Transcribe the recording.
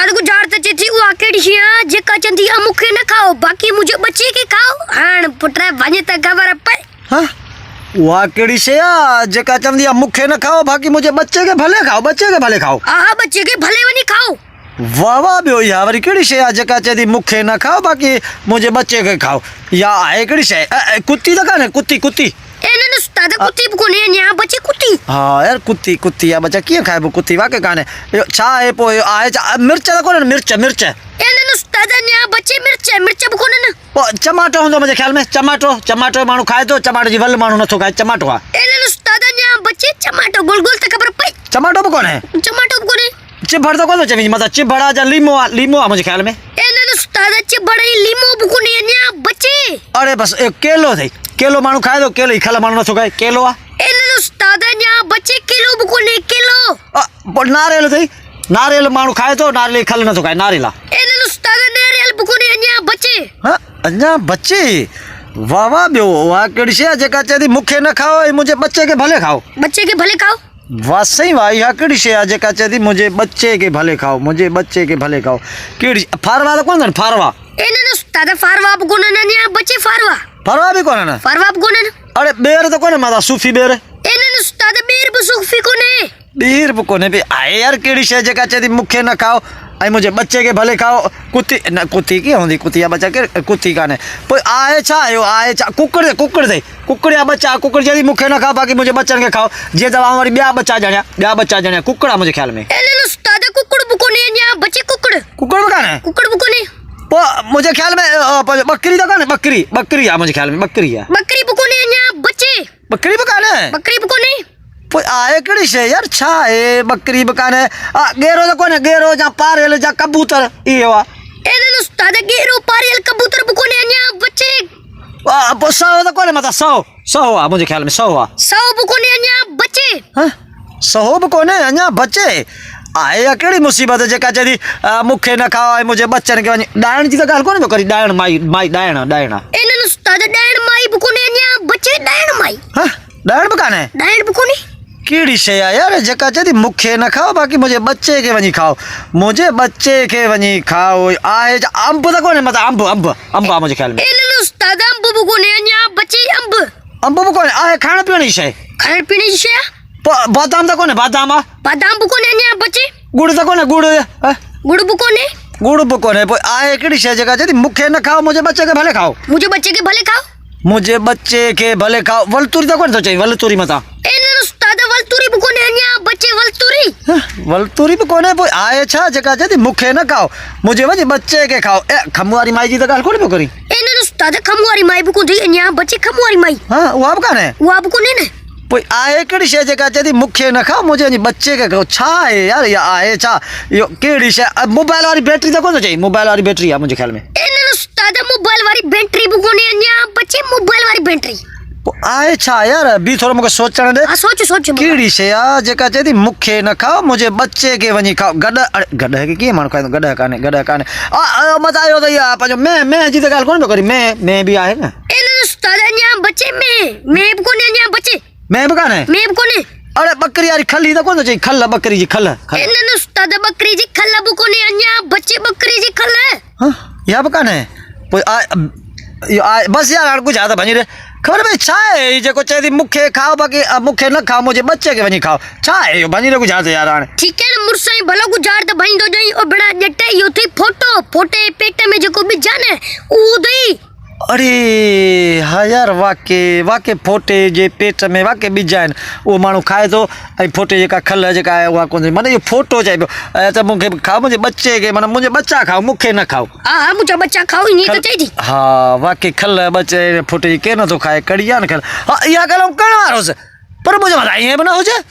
उस्ताद को जार त चेती उ आकेडी छिया जेका चंदी मुखे न खाओ बाकी मुझे बच्चे के खाओ हां पुत्रा वने त खबर पे हां वा केड़ी शे जेका चंदी मुखे न खाओ बाकी मुझे बच्चे के भले खाओ हां बच्चे के भले वनी खाओ वाह वाह बियो या वरी केड़ी शे जेका चंदी मुखे न खाओ बाकी मुझे बच्चे के खाओ या आहे केड़ी शे कुत्ती त काने कुत्ती एने उस्ताद कुत्ती कोने न्या बच्चे कुत्ती हां यार कुत्ती या बच्चा किए खाए कुत्ती वाके काने छा है पो आहे मिर्च त कोने मिर्च एने उस्ताद न्या बच्चे मिर्च कोने न टमाटो होंदो मुझे ख्याल में टमाटो मानु खाए तो टमाटो जी वल मानु न तो खाए टमाटो एने उस्ताद न्या बच्चे टमाटो गोल त खबर पे टमाटो कोने चिप भरता कौन चमी मतलब चिप भरा जा लीमो मुझे ख्याल में एने उस्ताद चिप भरा लीमो बुकुने न्या बच्चे अरे बस एक केलो मानु खाए तो केलो खला मानु न तो खाए केलो एने उस्ताद न्या बच्चे किलो बुकुने किलो नारियल थई नारियल मानु खाए तो नारियल खला न तो खाए नारियल एने उस्ताद नारियल बुकुने न्या बच्चे हां अन्या बच्चे वाह वाह बियो वा केड़ी शे जेका चेदी मुखे न खाओ मुझे बच्चे के भले खाओ वाह सही वाह या केड़ी शे जेका चेदी मुझे बच्चे के भले खाओ केड़ी फारवा तो कौन फारवा एने उस्ताद फारवा बुकुने न्या बच्चे फारवा भी कौन है फारवा बुकुने अरे बेर तो कौन माता सूफी बेर एने उस्ताद बेर सूफी कोने बीर कोने भी आए यार केड़ी शे जेका चेदी मुखे न खाओ आई मुझे बच्चे के भले खाओ कुत्ती की होंदी कुत्तिया बच्चा के कुत्ती काने पर आए छा कुकड़ या बच्चा कुकड़ जदी मुखे न खाओ बाकी मुझे बच्चन के खाओ जे जब हमारी ब्याह बच्चा जणया कुकड़ा मुझे ख्याल में एने उस्ताद कुकड़ बुकोने न्या बच्चे कुकड़ बुकोने मुझे ख्याल में बकरी तो काने बकरी मुझे ख्याल में बकरी बुकोने न्या बच्चे बकरी बुकोने आए केड़ी शे यार छा है बकरी बकाने गेरो तो कोने गेरो जा पारेल जा कबूतर ये वा एने उस्ताद गेरो पारेल कबूतर बुकोने न्या बच्चे सौ तो कोने मतलब सौ मुझे ख्याल में सौ बुकोने न्या बच्चे हां सौ बुकोने न्या बच्चे आए या केड़ी मुसीबत है जेका जदी मुखे न खाओ मुझे बच्चन के डायन जी तो गाल कोने करी डायन माई डायन एने उस्ताद डायन माई बुकोने न्या बच्चे डायन माई हां डायन बुकोने केड़ी शे यार जेका जदी मुखे न खाओ बाकी मुझे बच्चे के वनी खाओ आए अंब तो कोने मतलब अंब मुझे ख्याल में एने उस्ताद अंब बुकोने न्या बच्चे अंब बुकोने आए खाने पीने शे बादाम तो कोने बादाम बुकोने न्या बच्चे गुड़ तो कोने गुड़ बुकोने आए केड़ी शे जेका जदी मुखे न खाओ मुझे बच्चे के भले खाओ वलतुरी तो कोने तो चाहिए वलतुरी मता एने उस्ताद वलतुरी बुकोने न्या बच्चे वलतुरी बुकोने आए छा जेका जदी मुखे न खाओ मुझे वनी बच्चे के खाओ खमुआरी माई जी तो गाल कोने करी एने उस्ताद खमुआरी माई बुकोने न्या बच्चे खमुआरी माई हां वो काने वो बुकोने ने आए केड़ी शे जेका जदी मुखे न खाओ मुझे बच्चे के खाओ छा है यार या आए छा यो केड़ी शे मोबाइल वाली बैटरी तो कौन चाहिए मोबाइल वाली बैटरी है मुझे ख्याल में एने उस्ताद मोबाइल वाली बैटरी बुकोने न्या बच्चे मोबाइल वाली बैटरी आए छा यार भी थोड़ा मुझे सोचने दे सोच केड़ी शे जेका चेदी मुखे न खाओ मुझे बच्चे के वनी खाओ गड है कि मानो खाए गड काने मत आयो तो या पाजो मैं जी तो गाल कौन करी मैं भी आए ना एने उस्ताद न्या बच्चे मैं बुकोने न्या बच्चे मैं बुकोने अरे बकरी यार खली तो कौन चाहिए खल्ला बकरी जी खल्ला एने उस्ताद बकरी जी खल्ला बुकोने न्या बच्चे बकरी जी खल्ला हां या बकाने बस यार कुछ ज्यादा बनी रे खबर भाई छाए जेको चेदी मुखे खाओ बाकी मुखे न खाओ मुझे बच्चे के वनी खाओ छाए यो बनी रे कुछ ज्यादा यार ठीक है ना मुरसाई भलो गुजार त बनी दो जई और बड़ा जट्टे यो थी फोटे पेट में जेको भी जाने ऊ दई अरे हाँ यार वाके फोटे जे पेट में वाके बीज जाए वो मानू खाए तो फोटे जेका खल जेका है वहाँ कौन माने ये फोटो चाहिए तो मुझे खाओ मुझे बच्चे के माना मुझे बच्चा खाओ मुखे न खाओ हाँ मुझे बच्चा खाओ नहीं तो चाहिए हाँ वाके खल बच्चे फोटे के न तो खाए कड़िया न खल हाँ यहाँ कल कण मारो से पर मुझे बताइए बना हो जाए